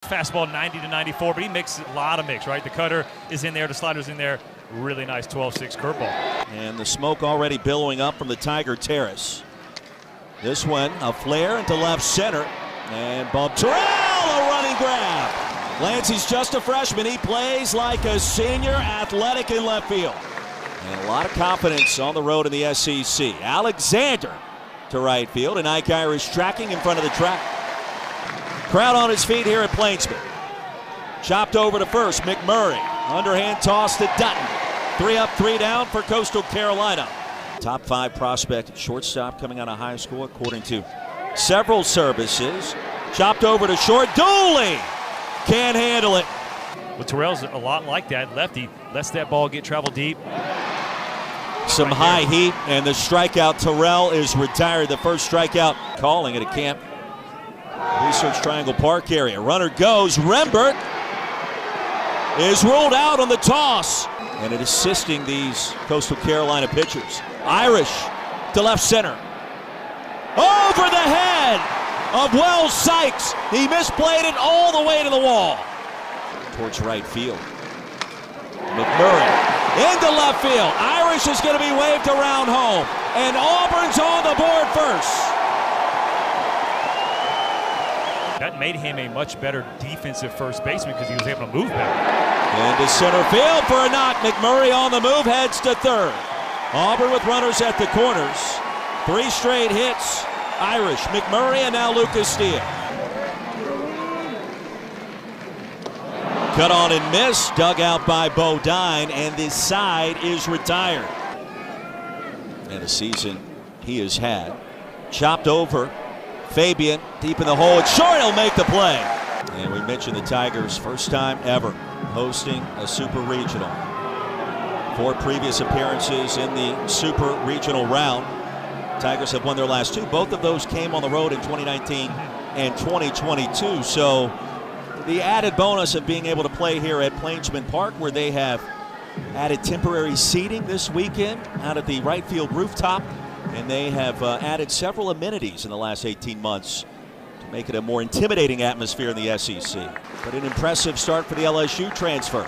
Fastball 90 to 94, but he makes a lot of mix, right? The cutter is in there, the slider's in there. Really nice 12-6 curveball. And the smoke already billowing up from the Tiger Terrace. This one, a flare into left center. And Bob Terrell, a running grab. Lancey's just a freshman. He plays like a senior, athletic in left field. And a lot of confidence on the road in the SEC. Alexander to right field, and Ike Irish tracking in front of the track. Crowd on his feet here at Plainsman. Chopped over to first, McMurray. Underhand toss to Dutton. 3 up, 3 down for Coastal Carolina. Top 5 prospect shortstop coming out of high school, according to several services. Chopped over to short, Dooley can't handle it. Well, Terrell's a lot like that. Lefty lets that ball travel deep. Some high heat, and the strikeout. Terrell is retired. The first strikeout, calling it a camp. Research Triangle Park area. Runner goes. Rembert is ruled out on the toss. And it assisting these Coastal Carolina pitchers. Irish to left center. Over the head of Wells Sykes. He misplayed it all the way to the wall. Towards right field. McMurray into left field. Irish is going to be waved around home. And Auburn's on the board first. That made him a much better defensive first baseman because he was able to move better. Into center field for a knock. McMurray on the move, heads to third. Auburn with runners at the corners. 3 straight hits. Irish, McMurray, and now Lucas Steele. Cut on and missed. Dug out by Bodine, and this side is retired. And a season he has had. Chopped over. Fabian deep in the hole. It's short. He'll make the play. And we mentioned the Tigers' first time ever hosting a Super Regional. 4 previous appearances in the Super Regional round. Tigers have won their last 2. Both of those came on the road in 2019 and 2022. So the added bonus of being able to play here at Plainsman Park, where they have added temporary seating this weekend out at the right field rooftop. And they have added several amenities in the last 18 months to make it a more intimidating atmosphere in the SEC. But an impressive start for the LSU transfer.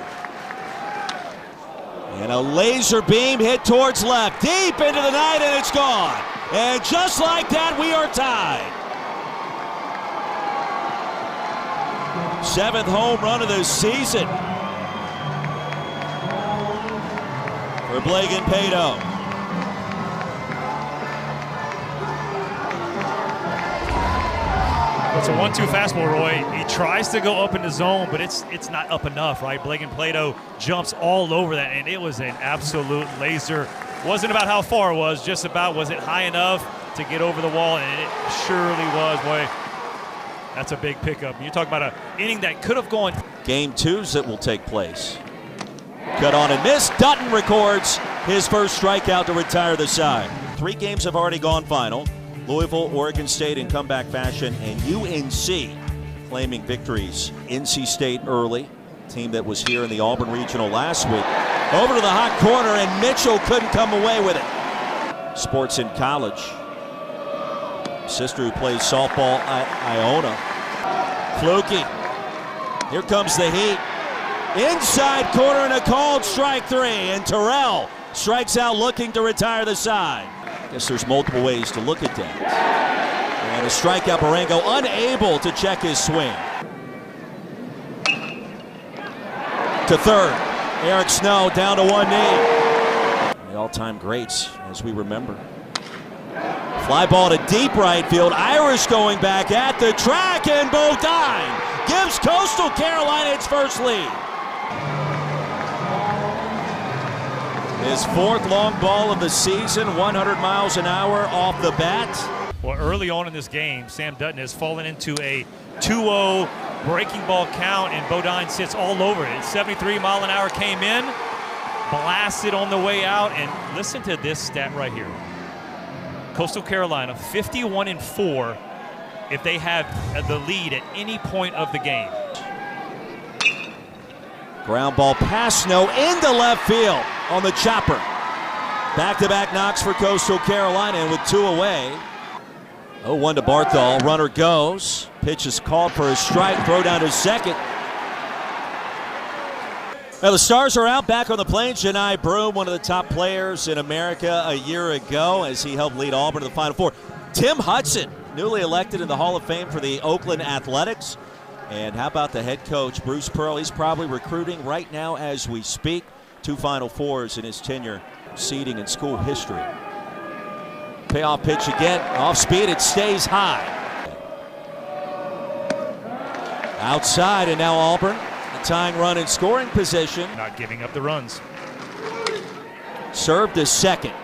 And a laser beam hit towards left, deep into the night, and it's gone. And just like that, we are tied. 7th home run of the season for Blagan Pato. It's a 1-2 fastball, Roy. He tries to go up in the zone, but it's not up enough, right? Blagan Plato jumps all over that, and it was an absolute laser. Wasn't about how far it was, just about was it high enough to get over the wall, and it surely was, boy. That's a big pickup. You talk about an inning that could have gone. Game 2s that will take place. Cut on and miss. Dutton records his first strikeout to retire the side. 3 games have already gone final. Louisville, Oregon State in comeback fashion, and UNC claiming victories. NC State early, team that was here in the Auburn Regional last week. Over to the hot corner, and Mitchell couldn't come away with it. Sports in college. Sister who plays softball at Iona. Fluky. Here comes the heat. Inside corner and a called strike 3, and Terrell strikes out looking to retire the side. Guess there's multiple ways to look at that. And a strikeout, Barango unable to check his swing. To third, Eric Snow down to 1 knee. The all-time greats, as we remember. Fly ball to deep right field. Irish going back at the track, and Bodine gives Coastal Carolina its first lead. His 4th long ball of the season, 100 miles an hour off the bat. Well, early on in this game, Sam Dutton has fallen into a 2-0 breaking ball count, and Bodine sits all over it. 73 mile an hour came in, blasted on the way out, and listen to this stat right here. Coastal Carolina, 51-4 if they have the lead at any point of the game. Ground ball past Snow into left field on the chopper. Back-to-back knocks for Coastal Carolina, and with 2 away, 0-1 to Barthol. Runner goes. Pitch is called for a strike. Throw down to second. Now the Stars are out back on the plains. Janai Broom, one of the top players in America a year ago as he helped lead Auburn to the Final Four. Tim Hudson, newly elected in the Hall of Fame for the Oakland Athletics. And how about the head coach, Bruce Pearl? He's probably recruiting right now as we speak. 2 Final Fours in his tenure, seeding in school history. Payoff pitch again, off speed, it stays high. Outside, and now Auburn, the tying run in scoring position. Not giving up the runs. Served to second.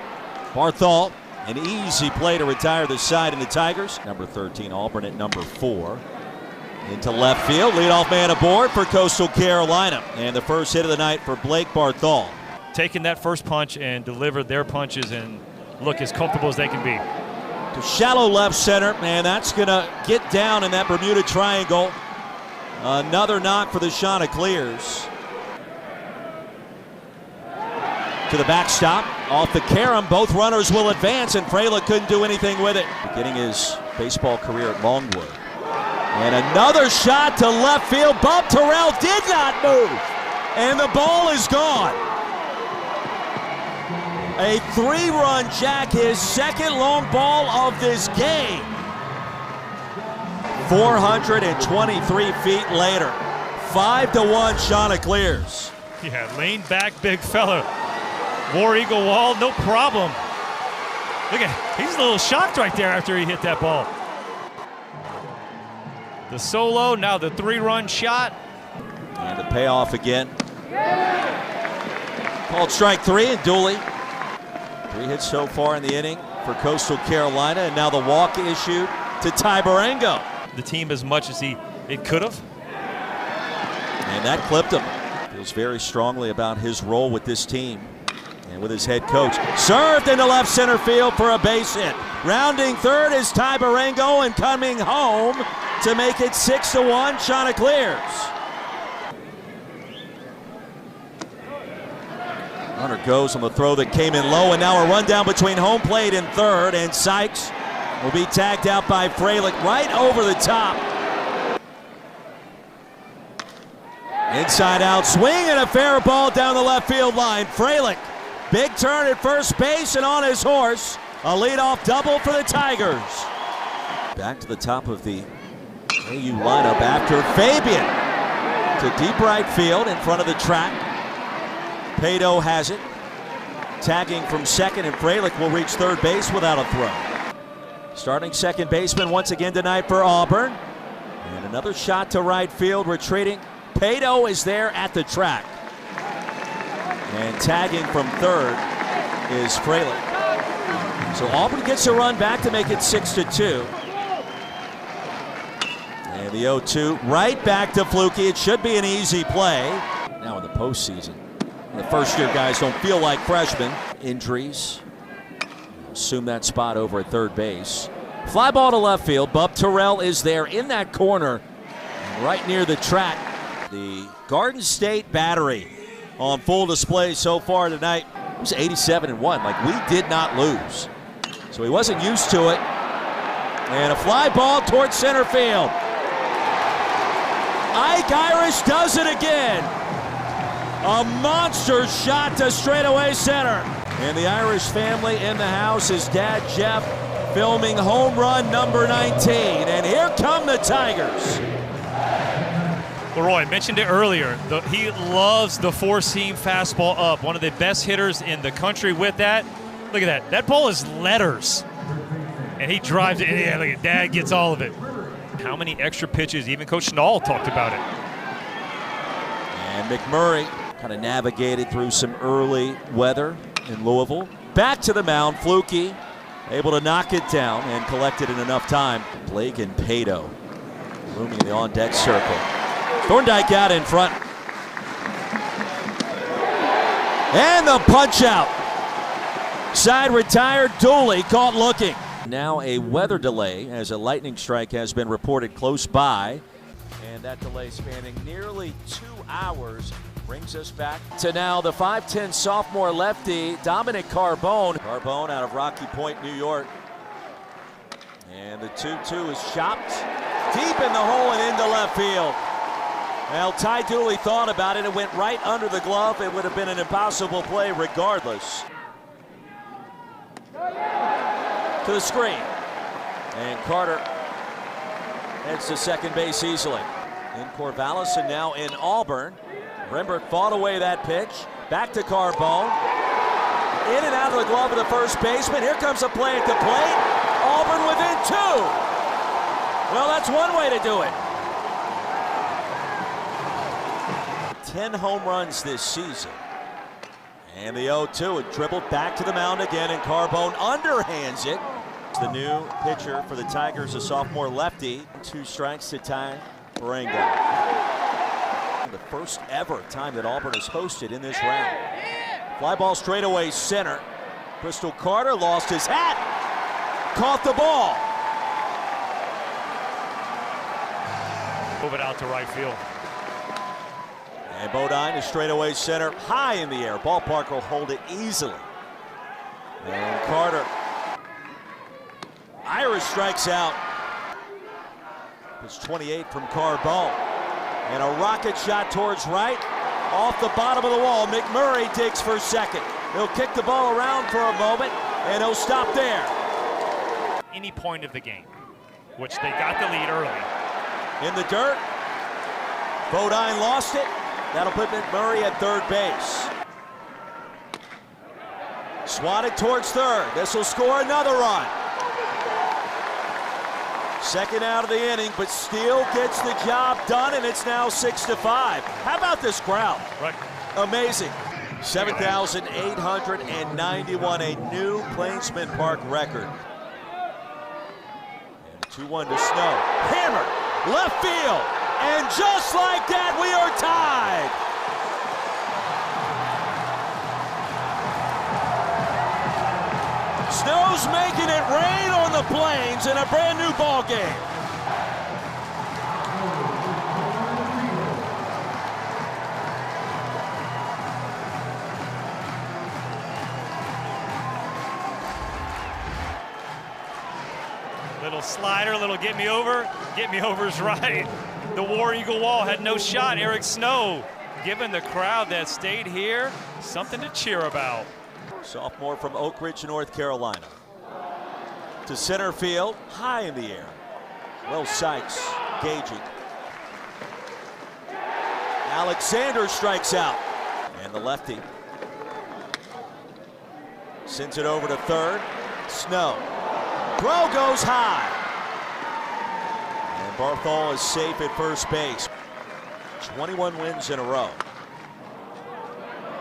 Barthol, an easy play to retire the side in the Tigers. Number 13, Auburn at number 4. Into left field, leadoff man aboard for Coastal Carolina. And the first hit of the night for Blake Barthol. Taking that first punch and delivered their punches and look as comfortable as they can be. To shallow left center, and that's going to get down in that Bermuda Triangle. Another knock for the Chanticleers. To the backstop, off the carom, both runners will advance, and Fraley couldn't do anything with it. Beginning his baseball career at Longwood. And another shot to left field. Bob Terrell did not move, and the ball is gone. A 3-run jack, his second long ball of this game. 423 feet later, 5-1 Chanticleers. Yeah, lean back, big fella. War Eagle wall, no problem. Look at, he's a little shocked right there after he hit that ball. The solo, now the 3-run shot. And the payoff again. Called strike 3, and Dooley. 3 hits so far in the inning for Coastal Carolina, and now the walk issued to Ty Barango. The team as much as it could have. And that clipped him. Feels very strongly about his role with this team and with his head coach. Served into left center field for a base hit. Rounding third is Ty Barango, and coming home to make it 6-1 Chanticleers. Runner goes on the throw that came in low, and now a rundown between home plate and third, and Sykes will be tagged out by Fralick right over the top. Inside out swing and a fair ball down the left field line. Fralick, big turn at first base and on his horse. A leadoff double for the Tigers. Back to the top of the AU lineup after Fabian to deep right field in front of the track. Pato has it. Tagging from second, and Fralick will reach third base without a throw. Starting second baseman once again tonight for Auburn. And another shot to right field, retreating. Pato is there at the track. And tagging from third is Fralick. So Auburn gets a run back to make it 6-2. And the 0-2 right back to Fluky. It should be an easy play. Now in the postseason, the first-year guys don't feel like freshmen. Injuries assume that spot over at third base. Fly ball to left field. Bub Terrell is there in that corner, right near the track. The Garden State Battery on full display so far tonight. It was 87-1, like we did not lose. So he wasn't used to it. And a fly ball towards center field. Ike Irish does it again. A monster shot to straightaway center. And the Irish family in the house, his dad Jeff filming home run number 19. And here come the Tigers. Leroy mentioned it earlier. He loves the four-seam fastball up. One of the best hitters in the country with that. Look at that. That ball is letters. And he drives it. Yeah, look at Dad gets all of it. How many extra pitches? Even Coach Schnall talked about it. And McMurray kind of navigated through some early weather in Louisville. Back to the mound. Fluky able to knock it down and collect it in enough time. Blake and Pato rooming in the on-deck circle. Thorndike out in front. And the punch out. Side retired. Dooley caught looking. Now a weather delay as a lightning strike has been reported close by. And that delay spanning nearly 2 hours brings us back to now the 5'10 sophomore lefty, Dominic Carbone. Carbone out of Rocky Point, New York. And the 2-2 is chopped deep in the hole and into left field. Well, Ty Dooley thought about it. It went right under the glove. It would have been an impossible play regardless. To the screen. And Carter heads to second base easily. In Corvallis and now in Auburn. Rembert fought away that pitch. Back to Carbone. In and out of the glove of the first baseman. Here comes a play at the plate. Auburn within 2. Well, that's one way to do it. 10 home runs this season. And the 0-2, it dribbled back to the mound again, and Carbone underhands it. It's the new pitcher for the Tigers, a sophomore lefty. 2 strikes to Ty Barango. The first ever time that Auburn has hosted in this round. Fly ball straightaway center. Crystal Carter lost his hat. Caught the ball. Move it out to right field. And Bodine is straightaway center, high in the air. Ballpark will hold it easily. And Carter. Irish strikes out. It's 28 from Carbone. And a rocket shot towards right. Off the bottom of the wall. McMurray digs for second. He'll kick the ball around for a moment, and he'll stop there. Any point of the game, which they got the lead early. In the dirt. Bodine lost it. That'll put McMurray at third base. Swatted towards third. This will score another run. Second out of the inning, but Steele gets the job done, and it's now 6-5. How about this crowd? Right. Amazing. 7,891, a new Plainsman Park record. And 2-1 to Snow. Hammer, left field, and just like that, we are tied. Snow's making it rain on the Plains in a brand new ball game. Little slider, little get me over. Get me over's right. The War Eagle wall had no shot. Eric Snow giving the crowd that stayed here something to cheer about. Sophomore from Oak Ridge, North Carolina. To center field, high in the air. Will Sykes gauging. Alexander strikes out. And the lefty sends it over to third. Snow. Throw goes high. And Barthol is safe at first base. 21 wins in a row.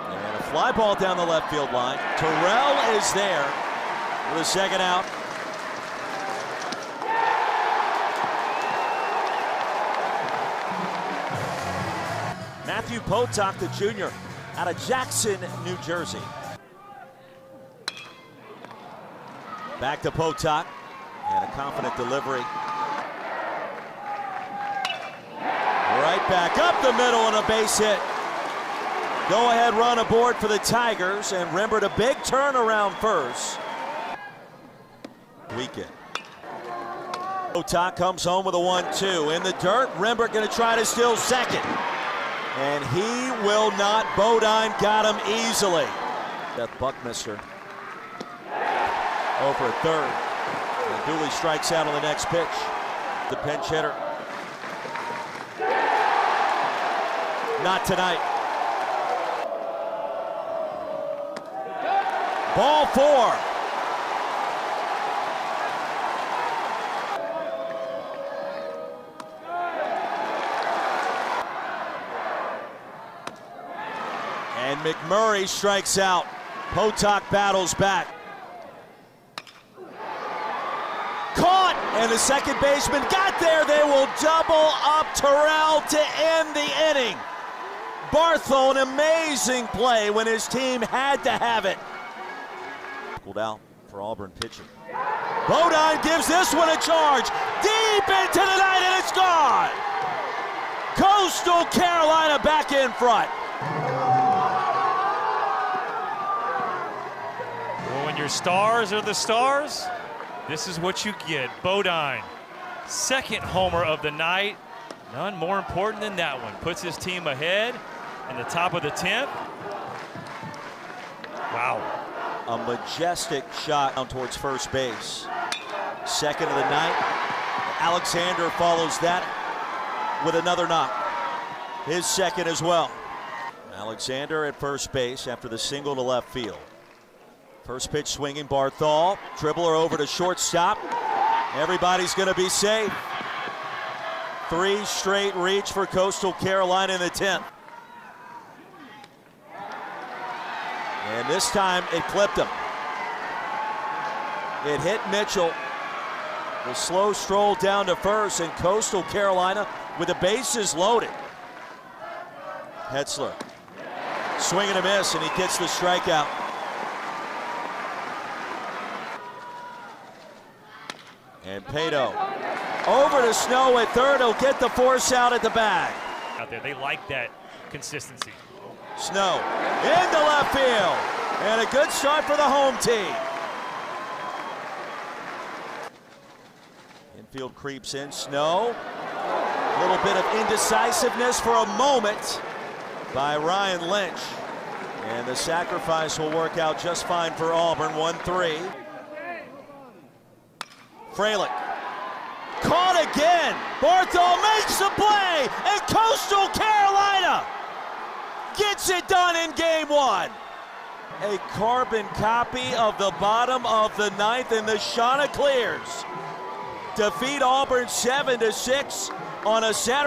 And a fly ball down the left field line. Terrell is there with a second out. Matthew Potok, the junior, out of Jackson, New Jersey. Back to Potok, and a confident delivery. Right back up the middle and a base hit. Go-ahead run aboard for the Tigers, and Rembert a big turnaround first. Weekend. Potok comes home with a 1-2. In the dirt, Rembert going to try to steal second. And he will not. Bodine got him easily. Seth Buckminster over at third. And Dooley strikes out on the next pitch. The pinch hitter. Not tonight. Ball 4. And McMurray strikes out. Potok battles back. Caught, and the second baseman got there. They will double up Terrell to end the inning. Barthol, an amazing play when his team had to have it. Pulled out for Auburn pitching. Bodine gives this one a charge. Deep into the night, and it's gone. Coastal Carolina back in front. Well, when your stars are the stars, This is what you get. Bodine, second homer of the night. None more important than that one. Puts his team ahead in the top of the 10th. Wow. A majestic shot down towards first base. Second of the night. Alexander follows that with another knock. His second as well. Alexander at first base after the single to left field. First pitch swinging, Barthol. Dribbler over to shortstop. Everybody's going to be safe. 3 straight reach for Coastal Carolina in the 10th. And this time it clipped him. It hit Mitchell. The slow stroll down to first, and Coastal Carolina with the bases loaded. Hetzler. Swing and a miss, and he gets the strikeout. And Pato over to Snow at third. He'll get the force out at the bag. Out there, they like that consistency. Snow into left field, and a good start for the home team. Infield creeps in. Snow, a little bit of indecisiveness for a moment by Ryan Lynch, and the sacrifice will work out just fine for Auburn. 1-3. Fralick caught again. Barthol makes the play, and Coastal Carolina gets it done in game 1. A carbon copy of the bottom of the 9th, and the Chanticleers defeat Auburn 7-6 on a Saturday.